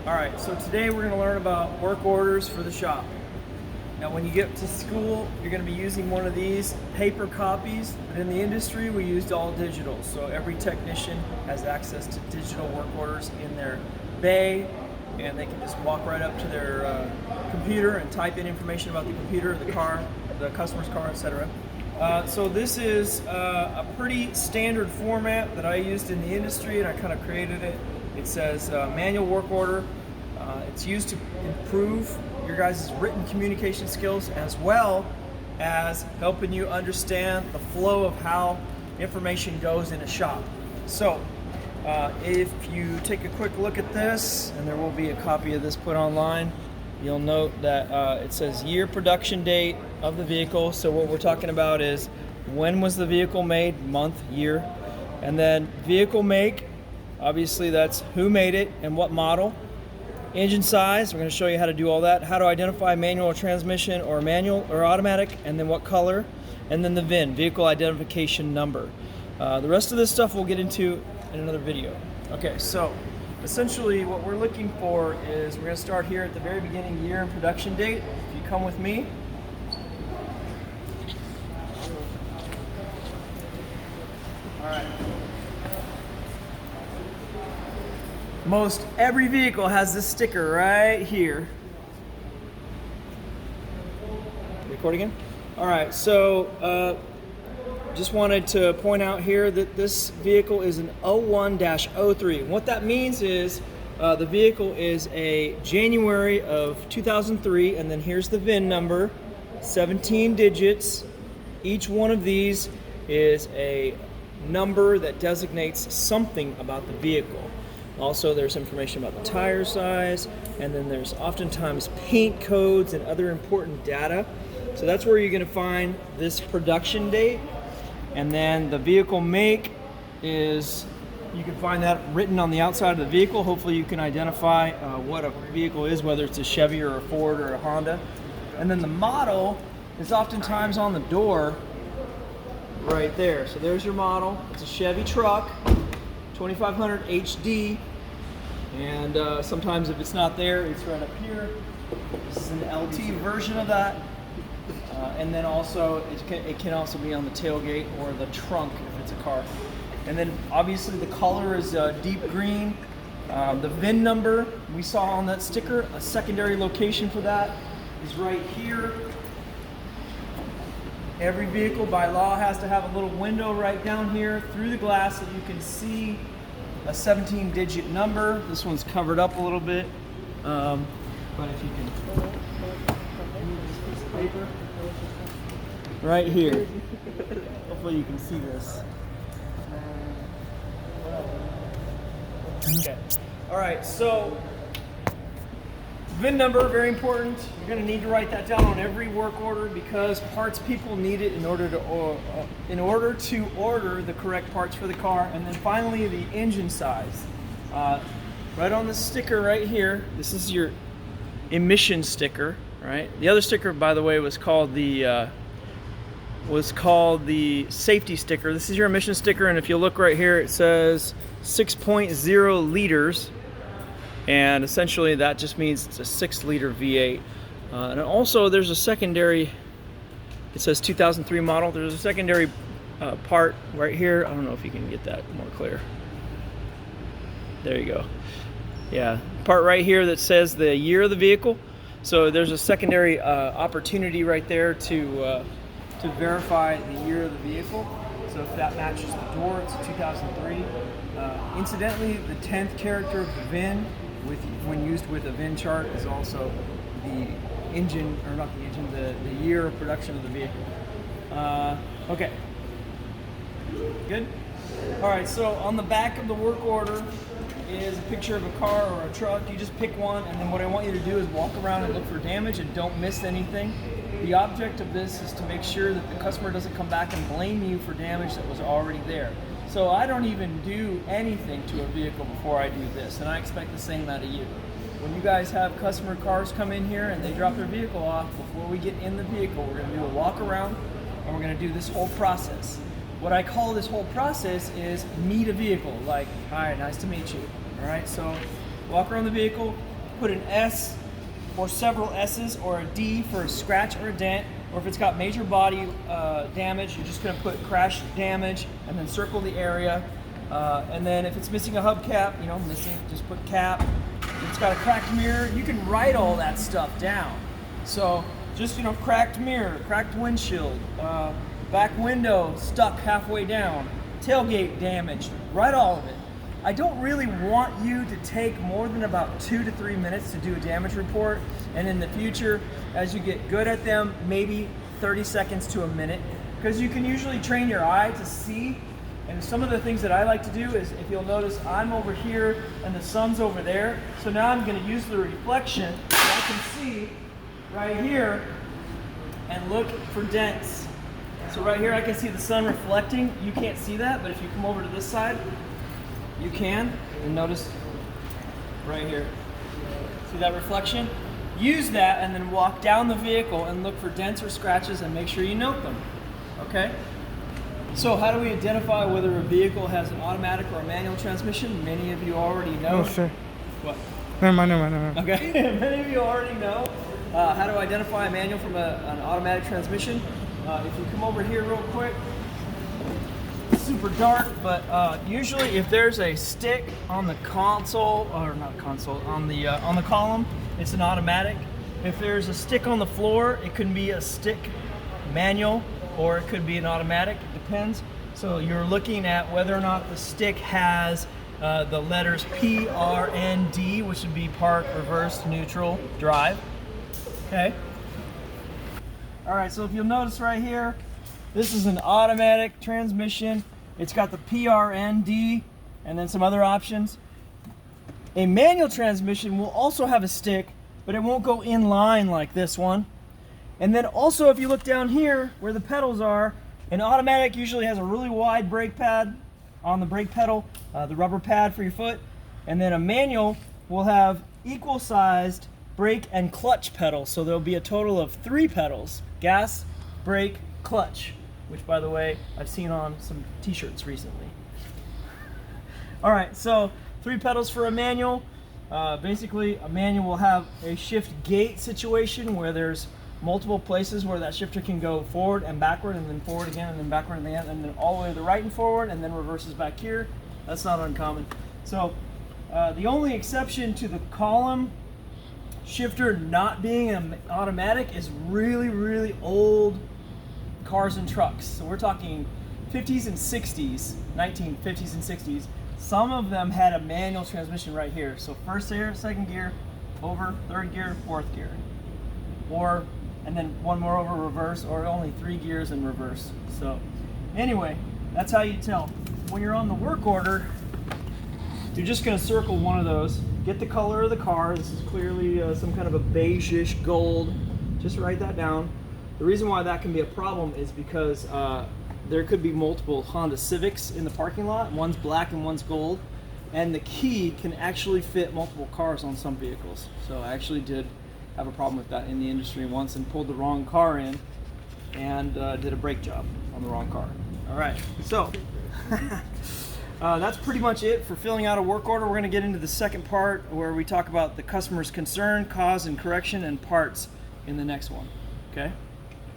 Alright, so today we're going to learn about work orders for the shop. Now when you get to school, you're going to be using one of these paper copies, but in the industry we used all digital. So every technician has access to digital work orders in their bay, and they can just walk right up to their computer and type in information about the computer, the car, the customer's car, etc. So this is a pretty standard format that I used in the industry, and I kind of created it. It says manual work order. It's used to improve your guys' written communication skills, as well as helping you understand the flow of how information goes in a shop. So if you take a quick look at this, and there will be a copy of this put online, you'll note that it says year, production date of the vehicle. So what we're talking about is when was the vehicle made, month, year, and then vehicle make. Obviously that's who made it and what model. Engine size, we're going to show you how to do all that. How to identify manual or transmission, or manual or automatic, and then what color. And then the VIN, vehicle identification number. The rest of this stuff we'll get into in another video. Okay, so essentially what we're looking for is, we're going to start here at the very beginning, year and production date. If you come with me. All right. Most every vehicle has this sticker right here. Record again? All right, so just wanted to point out here that this vehicle is an 01-03. What that means is the vehicle is a January of 2003, and then here's the VIN number, 17 digits. Each one of these is a number that designates something about the vehicle. Also, there's information about the tire size, and then there's oftentimes paint codes and other important data. So that's where you're going to find this production date. And then the vehicle make is, you can find that written on the outside of the vehicle. Hopefully you can identify what a vehicle is, whether it's a Chevy or a Ford or a Honda. And then the model is oftentimes on the door right there. So there's your model. It's a Chevy truck. 2500 HD, and sometimes if it's not there, it's right up here. This is an LT version of that, and then also it can also be on the tailgate or the trunk if it's a car. And then obviously the color is deep green. The VIN number we saw on that sticker, a secondary location for that is right here. Every vehicle by law has to have a little window right down here through the glass so you can see a 17-digit number. This one's covered up a little bit, but if you can move this piece of paper right here, hopefully you can see this. Okay. All right, so VIN number, very important. You're going to need to write that down on every work order, because parts people need it in order to order the correct parts for the car. And then finally, the engine size. Right on the sticker right here, this is your emission sticker, right? The other sticker, by the way, was called the safety sticker. This is your emission sticker, and if you look right here, it says 6.0 liters. And essentially that just means it's a 6-liter V8. And also there's a secondary, it says 2003 model. There's a secondary part right here. I don't know if you can get that more clear. There you go. Yeah, part right here that says the year of the vehicle. So there's a secondary opportunity right there to verify the year of the vehicle. So if that matches the door, it's a 2003. Incidentally, the 10th character of the VIN, when used with a VIN chart, is also the engine, or not the engine, the year of production of the vehicle. Okay, good? All right, so on the back of the work order is a picture of a car or a truck. You just pick one, and then what I want you to do is walk around and look for damage and don't miss anything. The object of this is to make sure that the customer doesn't come back and blame you for damage that was already there. So I don't even do anything to a vehicle before I do this, and I expect the same out of you. When you guys have customer cars come in here and they drop their vehicle off, before we get in the vehicle, we're going to do a walk around, and we're going to do this whole process. What I call this whole process is meet a vehicle. Like, hi, nice to meet you. All right, so walk around the vehicle, put an S or several S's, or a D for a scratch or a dent, or if it's got major body damage, you're just going to put crash damage and then circle the area. And then if it's missing a hubcap, missing, just put cap. If it's got a cracked mirror, you can write all that stuff down. So just, cracked mirror, cracked windshield, back window stuck halfway down, tailgate damaged, write all of it. I don't really want you to take more than about 2 to 3 minutes to do a damage report, and in the future, as you get good at them, maybe 30 seconds to a minute, because you can usually train your eye to see. And some of the things that I like to do is, if you'll notice, I'm over here and the sun's over there, so now I'm going to use the reflection that I can see right here and look for dents. So right here I can see the sun reflecting. You can't see that, but if you come over to this side, you can. And notice right here, see that reflection? Use that and then walk down the vehicle and look for dents or scratches and make sure you note them. Okay? So how do we identify whether a vehicle has an automatic or a manual transmission? Many of you already know. No, sir. What? No. Okay, many of you already know how to identify a manual from an automatic transmission. If you come over here real quick, it's super dark, but usually if there's a stick on the console, or not console, on the column, it's an automatic. If there's a stick on the floor, it can be a stick manual, or it could be an automatic, it depends. So you're looking at whether or not the stick has the letters P, R, N, D, which would be park, reverse, neutral, drive. Okay. All right, so if you'll notice right here, this is an automatic transmission. It's got the P, R, N, D, and then some other options. A manual transmission will also have a stick, but it won't go in line like this one. And then also, if you look down here where the pedals are, an automatic usually has a really wide brake pad on the brake pedal, the rubber pad for your foot. And then a manual will have equal sized brake and clutch pedals. So there'll be a total of 3 pedals: gas, brake, clutch, which by the way, I've seen on some t-shirts recently. All right, so 3 pedals for a manual. Basically, a manual will have a shift gate situation where there's multiple places where that shifter can go forward and backward, and then forward again, and then backward and then all the way to the right and forward, and then reverses back here. That's not uncommon. So the only exception to the column shifter not being an automatic is really, really old cars and trucks. So we're talking 50s and 60s, 1950s and 60s. Some of them had a manual transmission right here. So first gear, second gear, over, third gear, fourth gear. Or, and then one more over, reverse, or only 3 gears in reverse. So anyway, that's how you tell. When you're on the work order, you're just gonna circle one of those. Get the color of the car. This is clearly some kind of a beige-ish gold. Just write that down. The reason why that can be a problem is because there could be multiple Honda Civics in the parking lot. One's black and one's gold. And the key can actually fit multiple cars on some vehicles. So I actually did have a problem with that in the industry once and pulled the wrong car in and did a brake job on the wrong car. All right, so that's pretty much it for filling out a work order. We're going to get into the second part where we talk about the customer's concern, cause and correction, and parts in the next one. Okay?